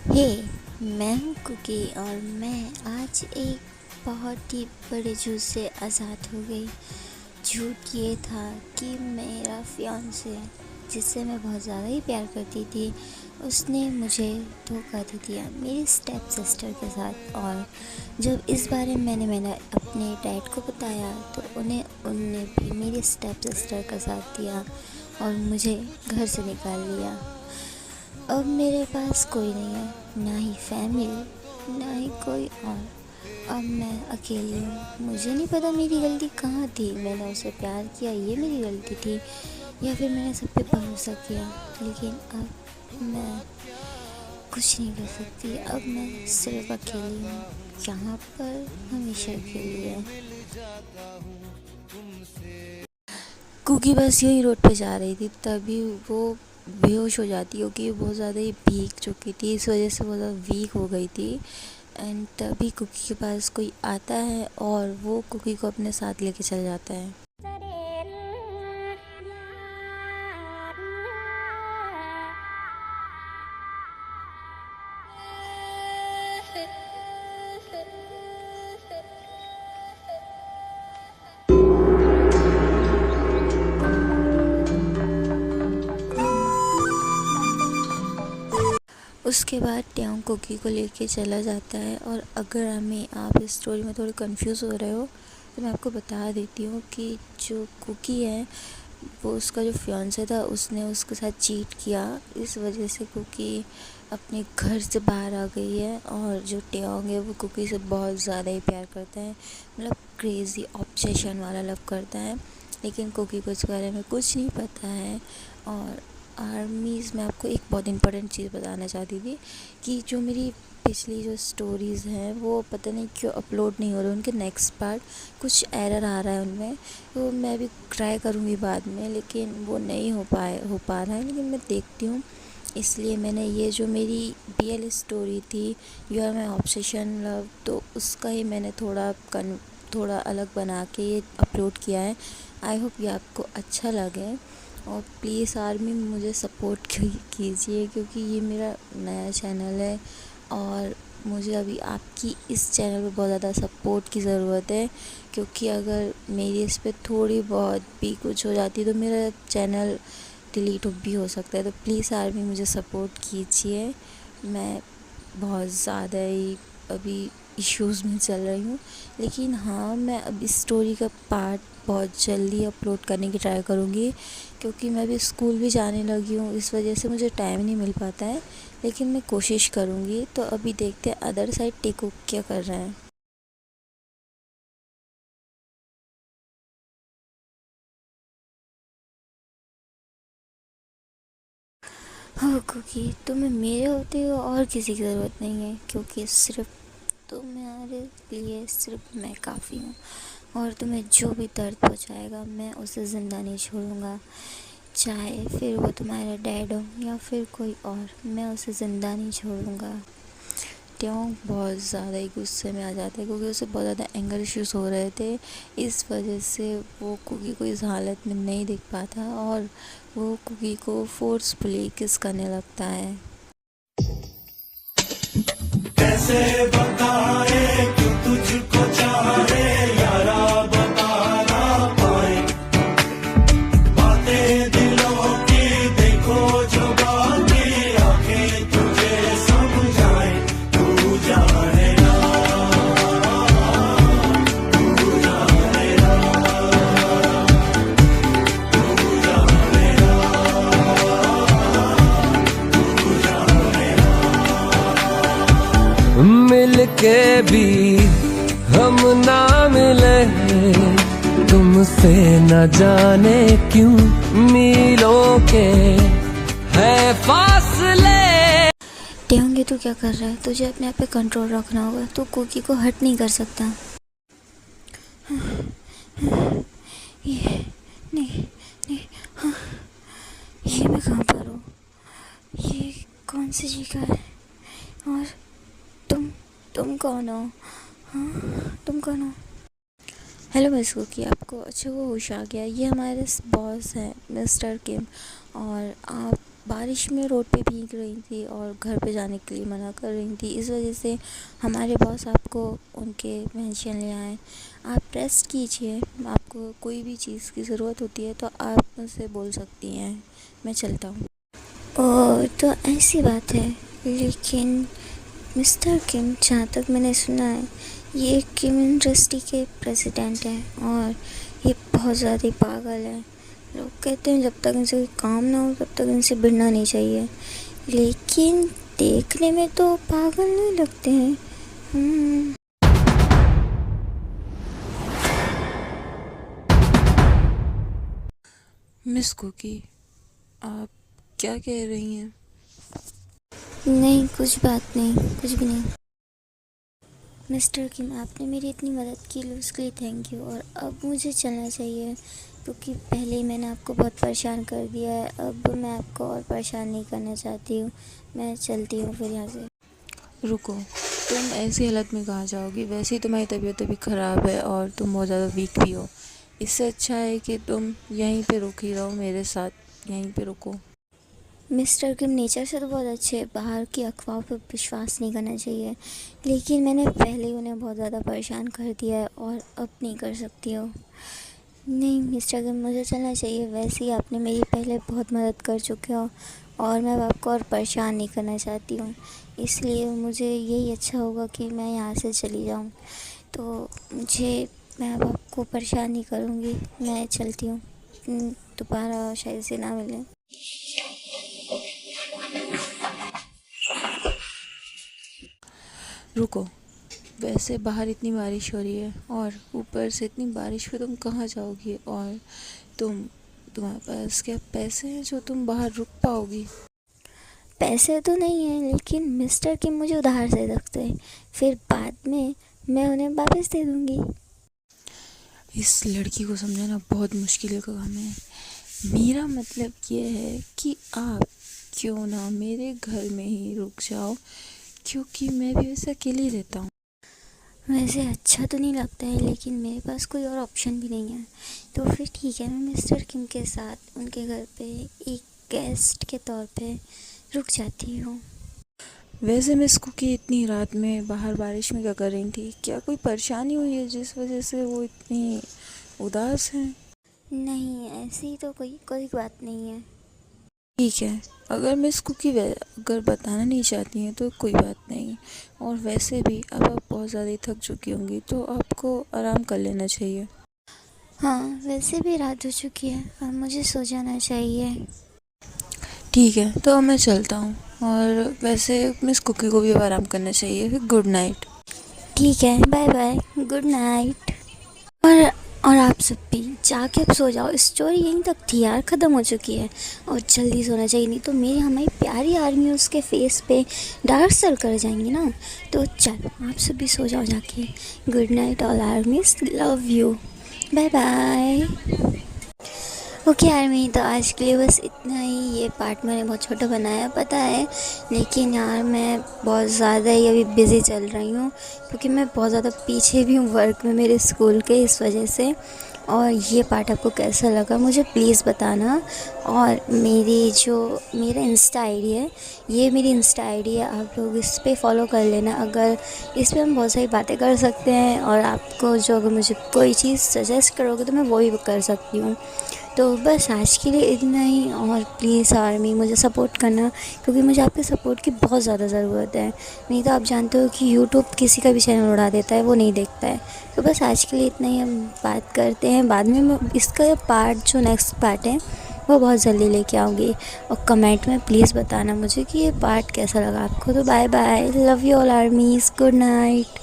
हे, मैं हूँ कुकी और मैं आज एक बहुत ही बड़े झूठ से आज़ाद हो गई। झूठ ये था कि मेरा फियांसे, जिससे मैं बहुत ज़्यादा ही प्यार करती थी, उसने मुझे धोखा दे दिया मेरी स्टेप सिस्टर के साथ। और जब इस बारे में मैंने अपने डैड को बताया तो उनने भी मेरी स्टेप सिस्टर का साथ दिया और मुझे घर से निकाल लिया। अब मेरे पास कोई नहीं है, ना ही फैमिली, ना ही कोई और। अब मैं अकेली हूँ। मुझे नहीं पता मेरी गलती कहाँ थी। मैंने उसे प्यार किया, ये मेरी गलती थी, या फिर मैंने सब पे भरोसा किया। लेकिन अब मैं कुछ नहीं कर सकती। अब मैं सिर्फ अकेली हूँ, यहाँ पर हमेशा के लिए। कुकी बस यूँ ही रोड पे जा रही थी, तभी वो बेहोश हो जाती, क्योंकि बहुत ज़्यादा ही भीग चुकी थी, इस वजह से बहुत ज़्यादा वीक हो गई थी। एंड तभी कुकी के पास कोई आता है और वो कुकी को अपने साथ लेके चल जाता है। उसके बाद ट्योंग कुकी को लेके चला जाता है। और अगर आप इस स्टोरी में थोड़े कंफ्यूज हो रहे हो तो मैं आपको बता देती हूँ कि जो कुकी है वो उसका जो फियांसे था, उसने उसके साथ चीट किया। इस वजह से कुकी अपने घर से बाहर आ गई है। और जो ट्योंग है वो कुकी से बहुत ज़्यादा ही प्यार करता है, मतलब क्रेज़ी ऑब्सेशन वाला लव करता है। लेकिन कुकी को इस बारे में कुछ नहीं पता है। और आर्मीज़ में आपको एक बहुत इम्पोर्टेंट चीज़ बताना चाहती थी कि जो मेरी पिछली जो स्टोरीज़ हैं वो पता नहीं क्यों अपलोड नहीं हो रहे, उनके नेक्स्ट पार्ट कुछ एरर आ रहा है उनमें। तो मैं भी ट्राई करूँगी बाद में, लेकिन वो नहीं हो पा रहा है, लेकिन मैं देखती हूँ। इसलिए मैंने ये जो मेरी BL स्टोरी थी, you are my obsession love, तो उसका ही मैंने थोड़ा अलग बना के ये अपलोड किया है। आई होप ये आपको अच्छा लगे। और प्लीज़ आर्मी मुझे सपोर्ट कीजिए, क्योंकि ये मेरा नया चैनल है और मुझे अभी आपकी इस चैनल पे बहुत ज़्यादा सपोर्ट की ज़रूरत है। क्योंकि अगर मेरी इस पे थोड़ी बहुत भी कुछ हो जाती तो मेरा चैनल डिलीट भी हो सकता है। तो प्लीज़ आर्मी मुझे सपोर्ट कीजिए। मैं बहुत ज़्यादा ही अभी इश्यूज़ में चल रही हूँ, लेकिन हाँ, मैं अब इस स्टोरी का पार्ट बहुत जल्दी अपलोड करने की ट्राई करूँगी। क्योंकि मैं अभी स्कूल भी जाने लगी हूँ, इस वजह से मुझे टाइम नहीं मिल पाता है, लेकिन मैं कोशिश करूँगी। तो अभी देखते हैं अदर साइड टेकू क्या कर रहे हैं। हाँ कुकी, तुम्हें मेरे होते हो और किसी की ज़रूरत नहीं है, क्योंकि सिर्फ तुम्हारे लिए सिर्फ मैं काफ़ी हूँ। और तुम्हें जो भी दर्द पहुँचाएगा मैं उसे ज़िंदा नहीं छोड़ूंगा, चाहे फिर वो तुम्हारा डैड हो या फिर कोई और, मैं उसे ज़िंदा नहीं छोड़ूंगा। ट्योंग बहुत ज़्यादा ही गुस्से में आ जाता है, क्योंकि उसे बहुत ज़्यादा एंगर इश्यूज़ हो रहे थे। इस वजह से वो कुकी को इस हालत में नहीं देख पाता और वो कुकी को फोर्सफुली किस करने लगता है। कैसे बताए क्यों तुझको चाहे यारा, बता ना पाए बातें दिलों की, देखो जो बातें आंखें तुझे समझाए। तू जाने ना, तू जाने ना, तू जाने ना, तू जाने ना। मिल के भी हम ना मिले, तुमसे न जाने क्यों मीलों के है फासले। ट्योंग, तू क्या कर रहा है? तुझे अपने आप पे कंट्रोल रखना होगा, तू कुकी को हर्ट नहीं कर सकता। ये नहीं, नहीं, हाँ, ये मैं कहाँ पर हूँ? ये कौन सी जगह है? और तुम कौन हो? हाँ, तुम कौन हो? हेलो मिस कुकी, आपको अच्छा वो होश आ गया। ये हमारे बॉस हैं मिस्टर किम, और आप बारिश में रोड पे भीग रही थी और घर पे जाने के लिए मना कर रही थी। इस वजह से हमारे बॉस आपको उनके मेंशन ले आए। आप रेस्ट कीजिए, आपको कोई भी चीज़ की ज़रूरत होती है तो आप मुझसे बोल सकती हैं। मैं चलता हूँ। ओह, तो ऐसी बात है। लेकिन मिस्टर किम, जहाँ तक मैंने सुना है, ये किम इंडस्ट्री के प्रेसिडेंट हैं और ये बहुत ज़्यादा पागल है। लोग कहते हैं जब तक इनसे कोई काम ना हो तब तक इनसे भिड़ना नहीं चाहिए, लेकिन देखने में तो पागल नहीं लगते हैं। मिस कुकी, आप क्या कह रही हैं? नहीं, कुछ बात नहीं, कुछ भी नहीं। मिस्टर किम, आपने मेरी इतनी मदद की, उसके लिए थैंक यू। और अब मुझे चलना चाहिए क्योंकि पहले ही मैंने आपको बहुत परेशान कर दिया है। अब मैं आपको और परेशान नहीं करना चाहती हूँ। मैं चलती हूँ फिर यहाँ से। रुको, तुम ऐसी हालत में कहाँ जाओगी? वैसे ही तुम्हारी तबीयत अभी ख़राब है और तुम बहुत ज़्यादा वीक भी हो। इससे अच्छा है कि तुम यहीं पे रुकी रहो मेरे साथ, यहीं पे रुको। मिस्टर किम नेचर से तो बहुत अच्छे हैं, बाहर की अफवाह पर विश्वास नहीं करना चाहिए, लेकिन मैंने पहले ही उन्हें बहुत ज़्यादा परेशान कर दिया है और अब नहीं कर सकती हूँ। नहीं मिस्टर किम, मुझे चलना चाहिए। वैसे ही आपने मेरी पहले बहुत मदद कर चुके हो और मैं अब आपको और परेशान नहीं करना चाहती हूँ, इसलिए मुझे यही अच्छा होगा कि मैं यहाँ से चली जाऊँ। तो मैं अब आपको परेशान नहीं करूँगी, मैं चलती हूँ। दोबारा शायद से ना मिलें। रुको, वैसे बाहर इतनी बारिश हो रही है और ऊपर से इतनी बारिश में तुम कहाँ जाओगी? और तुम्हारे पास क्या पैसे हैं जो तुम बाहर रुक पाओगी? पैसे तो नहीं है, लेकिन मिस्टर किम मुझे उधार से रखते हैं, फिर बाद में मैं उन्हें वापस दे दूँगी। इस लड़की को समझाना बहुत मुश्किल का काम है। मेरा मतलब ये है कि आप क्यों ना मेरे घर में ही रुक जाओ, क्योंकि मैं भी वैसे अकेले ही रहता हूँ। वैसे अच्छा तो नहीं लगता है, लेकिन मेरे पास कोई और ऑप्शन भी नहीं है। तो फिर ठीक है, मैं मिस्टर किम के साथ उनके घर पे एक गेस्ट के तौर पे रुक जाती हूँ। वैसे मिस कुकी इतनी रात में बाहर बारिश में क्या कर रही थी? क्या कोई परेशानी हुई है जिस वजह से वो इतनी उदास हैं? नहीं, ऐसी तो कोई कोई बात नहीं है। ठीक है, अगर मिस कुकी अगर बताना नहीं चाहती हैं तो कोई बात नहीं। और वैसे भी अब आप बहुत ज़्यादा थक चुकी होंगी तो आपको आराम कर लेना चाहिए। हाँ, वैसे भी रात हो चुकी है और मुझे सो जाना चाहिए। ठीक है, तो अब मैं चलता हूँ। और वैसे मिस कुकी को भी अब आराम करना चाहिए। Good night. ठीक है, बाय बाय, गुड नाइट। और आप सब भी जाके अब सो जाओ। स्टोरी यहीं तक थी यार, ख़त्म हो चुकी है और जल्दी सोना चाहिए, नहीं तो मेरी हमारी प्यारी आर्मी उसके फेस पे डार्क सर्कल कर जाएंगे ना। तो चलो आप सब भी सो जाओ जाके। Good night all armies, love you, bye bye. Okay army, तो आज के लिए बस इतना ही। ये पार्ट मैंने बहुत छोटा बनाया पता है, लेकिन यार मैं बहुत ज़्यादा ही अभी बिज़ी चल रही हूँ क्योंकि मैं बहुत ज़्यादा पीछे भी हूँ वर्क में मेरे स्कूल के, इस वजह से। और ये पार्ट आपको कैसा लगा मुझे प्लीज़ बताना। और मेरा इंस्टा आईडी है, ये मेरी इंस्टा आईडी है, आप लोग इस पे फॉलो कर लेना। अगर इस पे हम बहुत सारी बातें कर सकते हैं और आपको जो अगर मुझे कोई चीज़ सजेस्ट करोगे तो मैं वो ही कर सकती हूँ। तो बस आज के लिए इतना ही। और प्लीज़ आर्मी मुझे सपोर्ट करना क्योंकि मुझे आपके सपोर्ट की बहुत ज़्यादा ज़रूरत है। नहीं तो आप जानते हो कि यूट्यूब किसी का भी चैनल उड़ा देता है, वो नहीं देखता है। तो बस आज के लिए इतना ही, हम बात करते हैं बाद में। मैं इसका पार्ट जो नेक्स्ट पार्ट है वो बहुत जल्दी लेके आऊँगी। और कमेंट में प्लीज़ बताना मुझे कि ये पार्ट कैसा लगा आपको। तो bye bye, love you all armies, good night.